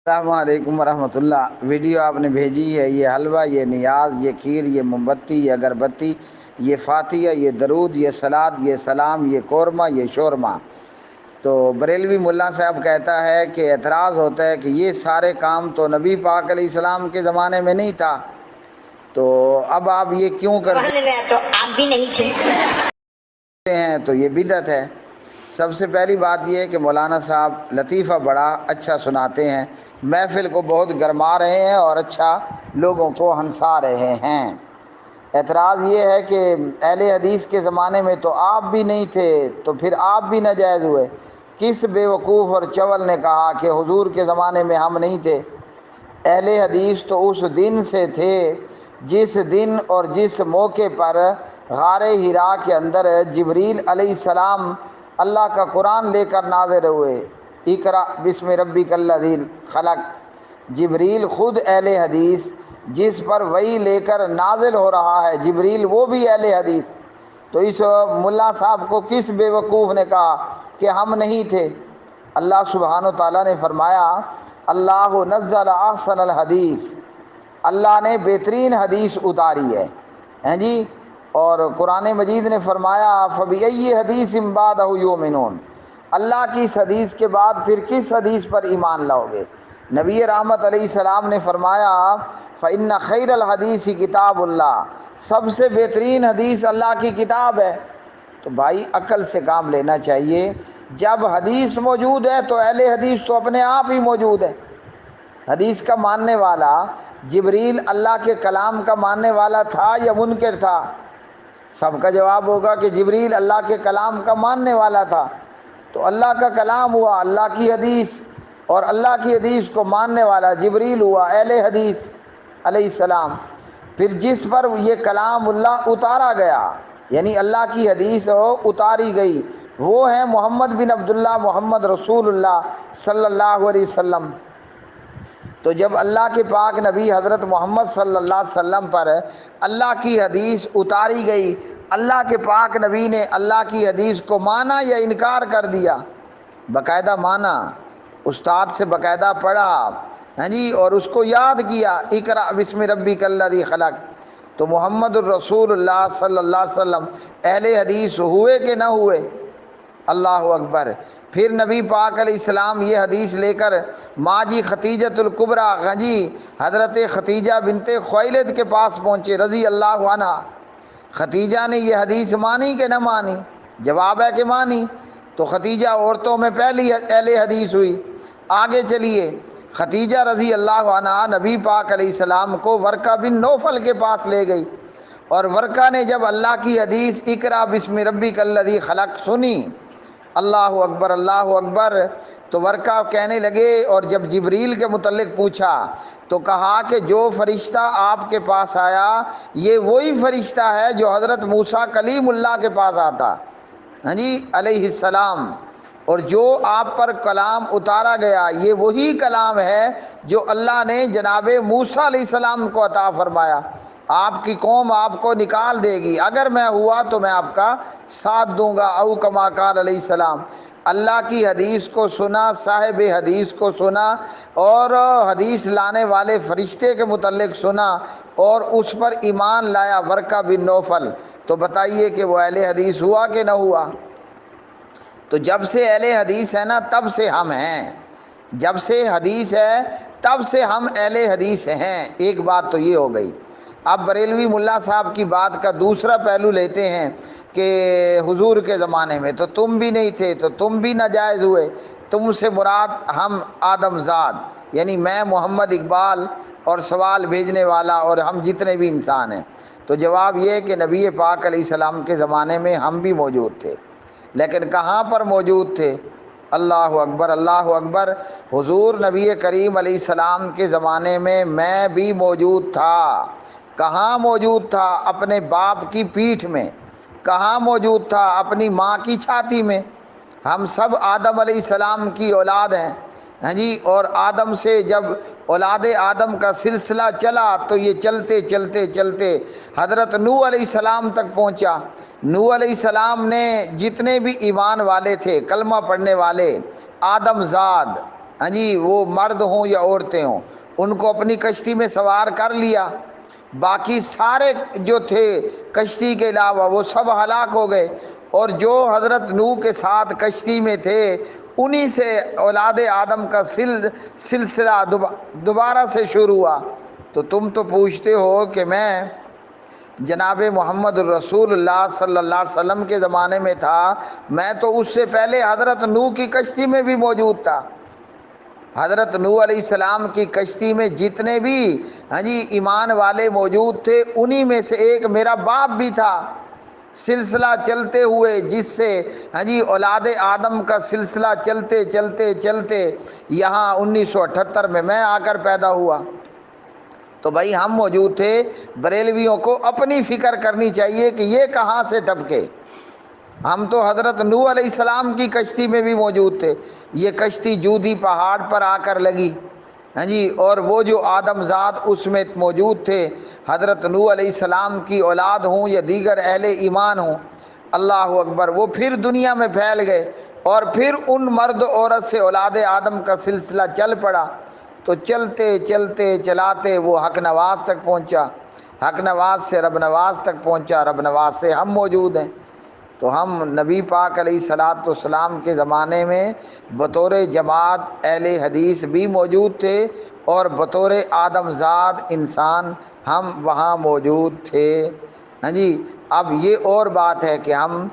السلام علیکم ورحمۃ اللہ۔ ویڈیو آپ نے بھیجی ہے، یہ حلوہ، یہ نیاز، یہ کھیر، یہ موم بتی، یہ اگربتی، یہ فاتحہ، یہ درود، یہ سلاد، یہ سلام، یہ قورمہ، یہ شورمہ۔ تو بریلوی ملا صاحب کہتا ہے کہ اعتراض ہوتا ہے کہ یہ سارے کام تو نبی پاک علیہ السلام کے زمانے میں نہیں تھا، تو اب آپ یہ کیوں کرتے تو آپ بھی نہیں تھے۔ ہیں؟ تو یہ بدعت ہے۔ سب سے پہلی بات یہ ہے کہ مولانا صاحب لطیفہ بڑا اچھا سناتے ہیں، محفل کو بہت گرما رہے ہیں اور اچھا لوگوں کو ہنسا رہے ہیں۔ اعتراض یہ ہے کہ اہل حدیث کے زمانے میں تو آپ بھی نہیں تھے، تو پھر آپ بھی ناجائز ہوئے۔ کس بیوقوف اور چول نے کہا کہ حضور کے زمانے میں ہم نہیں تھے؟ اہل حدیث تو اس دن سے تھے جس دن اور جس موقع پر غار حرا کے اندر جبریل علیہ السلام اللہ کا قرآن لے کر نازل ہوئے۔ اقرأ بسم ربک الذی خلق۔ جبریل خود اہل حدیث، جس پر وحی لے کر نازل ہو رہا ہے جبریل، وہ بھی اہل حدیث۔ تو اس ملا صاحب کو کس بیوقوف نے کہا کہ ہم نہیں تھے؟ اللہ سبحانہ و تعالیٰ نے فرمایا اللہ نزل احسن الحدیث، اللہ نے بہترین حدیث اتاری ہے، ہیں جی۔ اور قرآن مجید نے فرمایا فَبِأَيِّ حَدِيثٍ بَعْدَهُ يُؤْمِنُونَ، اللہ کی اس حدیث کے بعد پھر کس حدیث پر ایمان لاؤ گے؟ نبی رحمت علیہ السلام نے فرمایا فَإِنَّ خَيْرَ الْحَدِيثِ کتاب اللہ، سب سے بہترین حدیث اللہ کی کتاب ہے۔ تو بھائی عقل سے کام لینا چاہیے۔ جب حدیث موجود ہے تو اہل حدیث تو اپنے آپ ہی موجود ہے۔ حدیث کا ماننے والا جبریل اللہ کے کلام کا ماننے والا تھا یا منکر تھا؟ سب کا جواب ہوگا کہ جبریل اللہ کے کلام کا ماننے والا تھا۔ تو اللہ کا کلام ہوا اللہ کی حدیث، اور اللہ کی حدیث کو ماننے والا جبریل ہوا اہل حدیث علیہ السلام۔ پھر جس پر یہ کلام اللہ اتارا گیا، یعنی اللہ کی حدیث اتاری گئی، وہ ہیں محمد بن عبداللہ، محمد رسول اللہ صلی اللہ علیہ وسلم۔ تو جب اللہ کے پاک نبی حضرت محمد صلی اللہ علیہ وسلم پر اللہ کی حدیث اتاری گئی، اللہ کے پاک نبی نے اللہ کی حدیث کو مانا یا انکار کر دیا؟ باقاعدہ مانا، استاد سے باقاعدہ پڑھا، ہاں جی، اور اس کو یاد کیا اقرأ بسم ربک الذی خلق۔ تو محمد الرسول اللہ صلی اللہ علیہ وسلم اہل حدیث ہوئے کہ نہ ہوئے؟ اللہ اکبر۔ پھر نبی پاک علیہ السلام یہ حدیث لے کر ماں جی ختیجۃ الکبریٰ غنی حضرت ختیجہ بنت خویلد کے پاس پہنچے رضی اللہ عنہ۔ ختیجہ نے یہ حدیث مانی کہ نہ مانی؟ جواب ہے کہ مانی۔ تو ختیجہ عورتوں میں پہلی اہل حدیث ہوئی۔ آگے چلیے، ختیجہ رضی اللہ عنہ نبی پاک علیہ السلام کو ورقہ بن نوفل کے پاس لے گئی، اور ورقہ نے جب اللہ کی حدیث اقرأ بسم ربک الذی خلق سنی، اللہ اکبر اللہ اکبر، تو ورقہ کہنے لگے، اور جب جبریل کے متعلق پوچھا تو کہا کہ جو فرشتہ آپ کے پاس آیا یہ وہی فرشتہ ہے جو حضرت موسیٰ کلیم اللہ کے پاس آتا، ہاں جی، علیہ السلام، اور جو آپ پر کلام اتارا گیا یہ وہی کلام ہے جو اللہ نے جناب موسیٰ علیہ السلام کو عطا فرمایا۔ آپ کی قوم آپ کو نکال دے گی، اگر میں ہوا تو میں آپ کا ساتھ دوں گا، او کما قال علیہ السلام۔ اللہ کی حدیث کو سنا، صاحب حدیث کو سنا، اور حدیث لانے والے فرشتے کے متعلق سنا، اور اس پر ایمان لایا ورقہ بن نوفل۔ تو بتائیے کہ وہ اہل حدیث ہوا کہ نہ ہوا؟ تو جب سے اہل حدیث ہے نا تب سے ہم ہیں، جب سے حدیث ہے تب سے ہم اہل حدیث ہیں۔ ایک بات تو یہ ہو گئی۔ اب بریلوی ملا صاحب کی بات کا دوسرا پہلو لیتے ہیں کہ حضور کے زمانے میں تو تم بھی نہیں تھے، تو تم بھی ناجائز ہوئے۔ تم سے مراد ہم آدم زاد، یعنی میں محمد اقبال اور سوال بھیجنے والا اور ہم جتنے بھی انسان ہیں۔ تو جواب یہ ہے کہ نبی پاک علیہ السلام کے زمانے میں ہم بھی موجود تھے، لیکن کہاں پر موجود تھے؟ اللہ اکبر اللہ اکبر۔ حضور نبی کریم علیہ السلام کے زمانے میں بھی موجود تھا۔ کہاں موجود تھا؟ اپنے باپ کی پیٹھ میں۔ کہاں موجود تھا؟ اپنی ماں کی چھاتی میں۔ ہم سب آدم علیہ السلام کی اولاد ہیں، ہاں جی، اور آدم سے جب اولاد آدم کا سلسلہ چلا تو یہ چلتے چلتے چلتے حضرت نوح علیہ السلام تک پہنچا۔ نوح علیہ السلام نے جتنے بھی ایمان والے تھے، کلمہ پڑھنے والے، آدم زاد، ہاں جی وہ مرد ہوں یا عورتیں ہوں، ان کو اپنی کشتی میں سوار کر لیا، باقی سارے جو تھے کشتی کے علاوہ وہ سب ہلاک ہو گئے، اور جو حضرت نوح کے ساتھ کشتی میں تھے انہی سے اولاد آدم کا سلسلہ دوبارہ سے شروع ہوا۔ تو تم تو پوچھتے ہو کہ میں جناب محمد الرسول اللہ صلی اللہ علیہ وسلم کے زمانے میں تھا، میں تو اس سے پہلے حضرت نوح کی کشتی میں بھی موجود تھا۔ حضرت نوح علیہ السلام کی کشتی میں جتنے بھی ہاں جی ایمان والے موجود تھے انہی میں سے ایک میرا باپ بھی تھا، سلسلہ چلتے ہوئے جس سے ہاں جی اولاد آدم کا سلسلہ چلتے چلتے چلتے یہاں 1978 میں آ کر پیدا ہوا۔ تو بھائی ہم موجود تھے، بریلویوں کو اپنی فکر کرنی چاہیے کہ یہ کہاں سے ٹپکے۔ ہم تو حضرت نوح علیہ السلام کی کشتی میں بھی موجود تھے، یہ کشتی جودی پہاڑ پر آ کر لگی، ہاں جی، اور وہ جو آدم ذات اس میں موجود تھے، حضرت نوح علیہ السلام کی اولاد ہوں یا دیگر اہل ایمان ہوں، اللہ اکبر، وہ پھر دنیا میں پھیل گئے، اور پھر ان مرد عورت سے اولاد آدم کا سلسلہ چل پڑا۔ تو چلتے چلتے چلاتے وہ حق نواز تک پہنچا، حق نواز سے رب نواز تک پہنچا، رب نواز سے ہم موجود ہیں۔ تو ہم نبی پاک علیہ الصلاۃ والسلام کے زمانے میں بطور جماعت اہل حدیث بھی موجود تھے، اور بطور آدم ذات انسان ہم وہاں موجود تھے، ہاں جی۔ اب یہ اور بات ہے کہ ہم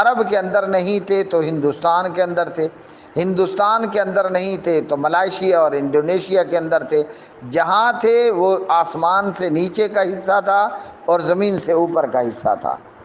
عرب کے اندر نہیں تھے تو ہندوستان کے اندر تھے، ہندوستان کے اندر نہیں تھے تو ملائیشیا اور انڈونیشیا کے اندر تھے، جہاں تھے وہ آسمان سے نیچے کا حصہ تھا اور زمین سے اوپر کا حصہ تھا۔